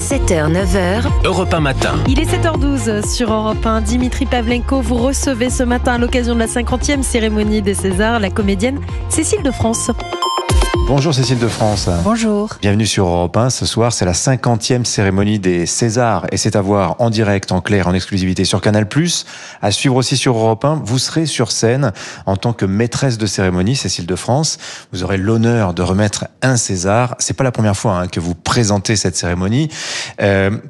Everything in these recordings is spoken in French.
7h, 9h. Europe 1 matin. Il est 7h12 sur Europe 1. Dimitri Pavlenko, vous recevez ce matin à l'occasion de la 50e cérémonie des Césars la comédienne Cécile de France. Bonjour Cécile de France. Bonjour. Bienvenue sur Europe 1. Ce soir, c'est la 50e cérémonie des Césars et c'est à voir en direct, en clair, en exclusivité sur Canal+. À suivre aussi sur Europe 1. Vous serez sur scène en tant que maîtresse de cérémonie, Cécile de France. Vous aurez l'honneur de remettre un César. C'est pas la première fois que vous présentez cette cérémonie.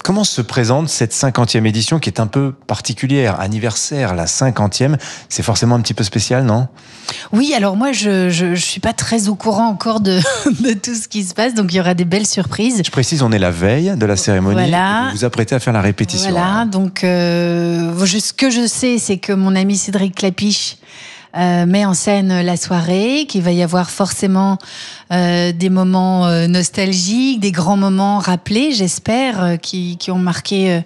Comment se présente cette 50e édition qui est un peu particulière, anniversaire, la 50e? C'est forcément un petit peu spécial, non? Oui, alors moi, je suis pas très au courant encore de tout ce qui se passe, donc il y aura des belles surprises. Je précise, on est la veille de la cérémonie. Voilà. Vous vous apprêtez à faire la répétition. Voilà, donc ce que je sais, c'est que mon ami Cédric Clapiche met en scène la soirée, qu'il va y avoir forcément des moments nostalgiques, des grands moments rappelés, j'espère, qui ont marqué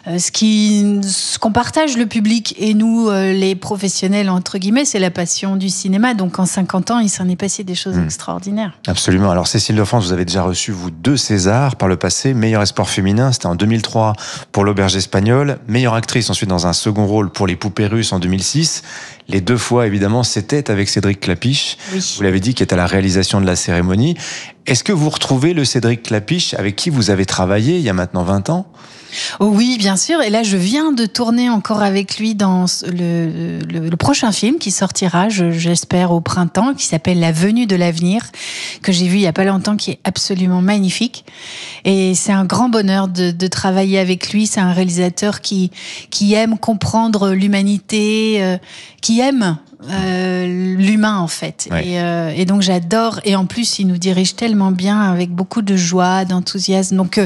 ce qu'on partage, le public et nous, les professionnels, entre guillemets, c'est la passion du cinéma. Donc en 50 ans, il s'en est passé des choses extraordinaires. Absolument. Alors Cécile de France, vous avez déjà reçu, vous, 2 Césars par le passé. Meilleur espoir féminin, c'était en 2003 pour L'Auberge espagnole. Meilleure actrice ensuite dans un second rôle pour Les Poupées russes en 2006. Les 2 fois, évidemment, c'était avec Cédric Clapiche. Oui. Vous l'avez dit, qui est à la réalisation de la cérémonie. Est-ce que vous retrouvez le Cédric Clapiche avec qui vous avez travaillé il y a maintenant 20 ans? Oh oui, bien sûr. Et là, je viens de tourner encore avec lui dans le prochain film qui sortira, j'espère, au printemps, qui s'appelle La Venue de l'avenir, que j'ai vu il y a pas longtemps, qui est absolument magnifique. Et c'est un grand bonheur de travailler avec lui. C'est un réalisateur qui aime comprendre l'humanité, qui aime l'humain en fait. Oui. Et donc j'adore, et en plus il nous dirige tellement bien, avec beaucoup de joie, d'enthousiasme, donc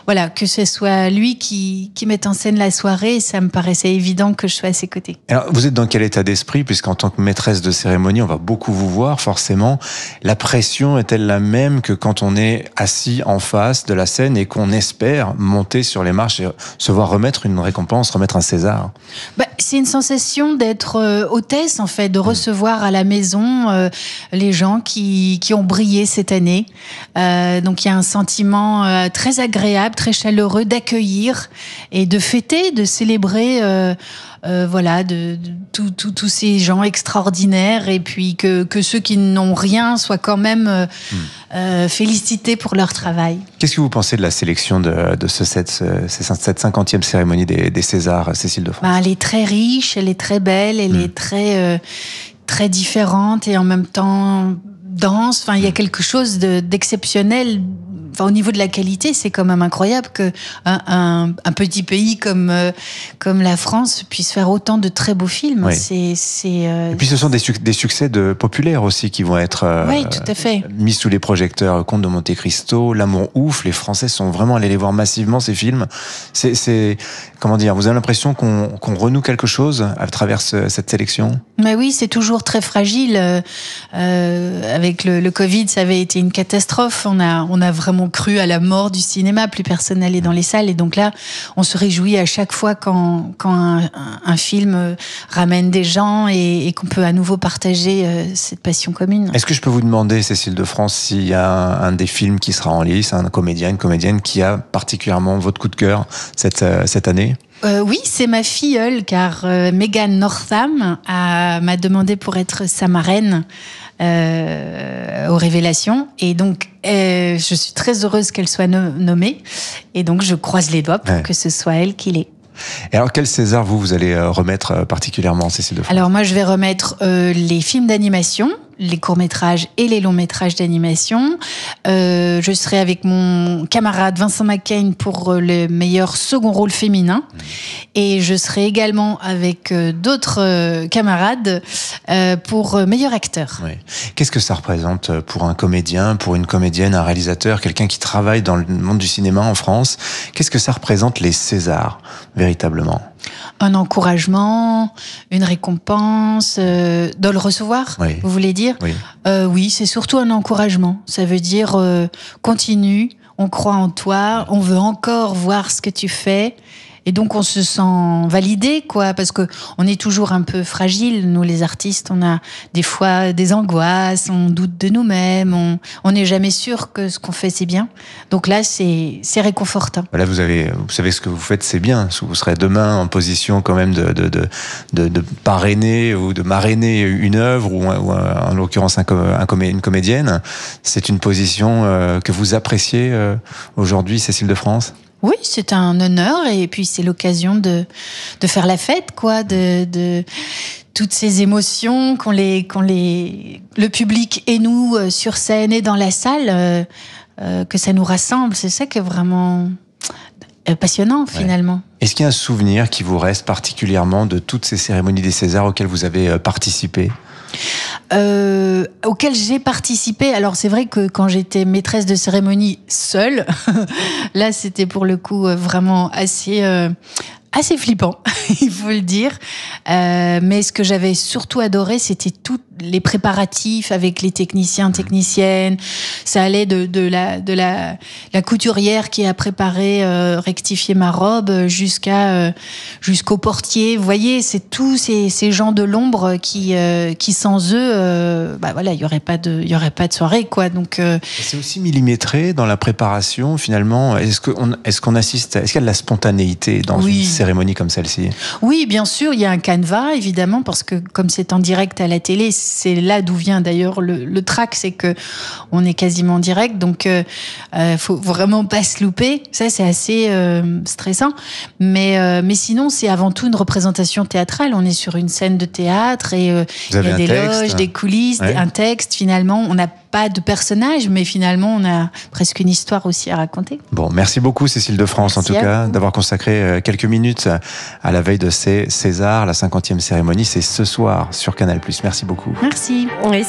voilà, que ce soit lui qui mette en scène la soirée, ça me paraissait évident que je sois à ses côtés. Alors vous êtes dans quel état d'esprit, puisqu'en tant que maîtresse de cérémonie on va beaucoup vous voir forcément, la pression est-elle la même que quand on est assis en face de la scène et qu'on espère monter sur les marches et se voir remettre une récompense, remettre un César? C'est une sensation d'être hôtesse en fait, de recevoir à la maison les gens qui ont brillé cette année. Donc il y a un sentiment très agréable, très chaleureux d'accueillir et de fêter, de célébrer voilà, de tous ces gens extraordinaires, et puis que ceux qui n'ont rien soient quand même félicités pour leur travail. Qu'est-ce que vous pensez de la sélection de cette 50e cérémonie des Césars, Cécile de France? Elle est très riche, elle est très belle, elle est très différente et en même temps dense. Enfin, il y a quelque chose d'exceptionnel. Enfin, au niveau de la qualité, c'est quand même incroyable que un petit pays comme la France puisse faire autant de très beaux films. Oui. Et puis ce sont des succès populaires aussi qui vont être oui, tout à fait. Mis sous les projecteurs. Comte de Monte Cristo, L'Amour ouf, les Français sont vraiment allés les voir massivement, ces films. C'est comment dire, vous avez l'impression qu'on renoue quelque chose à travers cette sélection? Mais oui, c'est toujours très fragile. Avec le Covid, ça avait été une catastrophe. On a vraiment cru à la mort du cinéma, plus personne n'allait dans les salles, et donc là on se réjouit à chaque fois quand un film ramène des gens et qu'on peut à nouveau partager cette passion commune. Est-ce que je peux vous demander, Cécile de France, s'il y a un des films qui sera en lice, un comédien, une comédienne qui a particulièrement votre coup de cœur cette année? Oui, c'est ma filleule, car Megan Northam m'a demandé pour être sa marraine aux Révélations, et donc je suis très heureuse qu'elle soit nommée, et donc je croise les doigts pour que ce soit elle qui l'ait. Et alors, quel César vous allez remettre particulièrement, Cécile de France? Alors moi, je vais remettre les films d'animation, les courts-métrages et les longs-métrages d'animation. Je serai avec mon camarade Vincent McCain pour le meilleur second rôle féminin. Et je serai également avec d'autres camarades pour meilleur acteur. Oui. Qu'est-ce que ça représente pour un comédien, pour une comédienne, un réalisateur, quelqu'un qui travaille dans le monde du cinéma en France? Qu'est-ce que ça représente, les Césars, véritablement? Un encouragement, une récompense, de le recevoir, oui. Vous voulez dire? Oui. Oui, c'est surtout un encouragement. Ça veut dire continue, on croit en toi, on veut encore voir ce que tu fais, Et donc, on se sent validé, quoi, parce que on est toujours un peu fragile. Nous, les artistes, on a des fois des angoisses, on doute de nous-mêmes, on n'est jamais sûr que ce qu'on fait, c'est bien. Donc là, c'est réconfortant. Là, vous savez ce que vous faites, c'est bien. Vous serez demain en position quand même de parrainer ou de marrainer une œuvre ou en l'occurrence une comédienne. C'est une position que vous appréciez aujourd'hui, Cécile de France ? Oui, c'est un honneur et puis c'est l'occasion de faire la fête, quoi, de toutes ces émotions le public et nous sur scène et dans la salle, que ça nous rassemble. C'est ça qui est vraiment passionnant finalement. Est-ce qu'il y a un souvenir qui vous reste particulièrement de toutes ces cérémonies des Césars auxquelles vous avez participé ? Auquel j'ai participé. Alors c'est vrai que quand j'étais maîtresse de cérémonie seule, là c'était pour le coup vraiment assez flippant, il faut le dire. Mais ce que j'avais surtout adoré, c'était tous les préparatifs avec les techniciennes. Ça allait de la couturière qui a préparé, rectifié ma robe, jusqu'au portier. Vous voyez, c'est tous ces gens de l'ombre qui sans eux, il y aurait pas de soirée, quoi. Donc c'est aussi millimétré dans la préparation finalement. Est-ce qu'il y a de la spontanéité dans une cérémonie comme celle-ci ? Oui, bien sûr, il y a un canevas évidemment parce que comme c'est en direct à la télé, c'est là d'où vient d'ailleurs le trac, c'est que on est quasiment en direct, donc faut vraiment pas se louper. Ça c'est assez stressant, mais sinon c'est avant tout une représentation théâtrale. On est sur une scène de théâtre et il y a des loges, des coulisses, un texte. Finalement, on n'a pas de personnage, mais finalement on a presque une histoire aussi à raconter. Bon, merci beaucoup Cécile de France, en tout cas, d'avoir consacré quelques minutes à la veille de ces Césars. La 50e cérémonie, c'est ce soir sur Canal+. Merci beaucoup. Merci. Oui.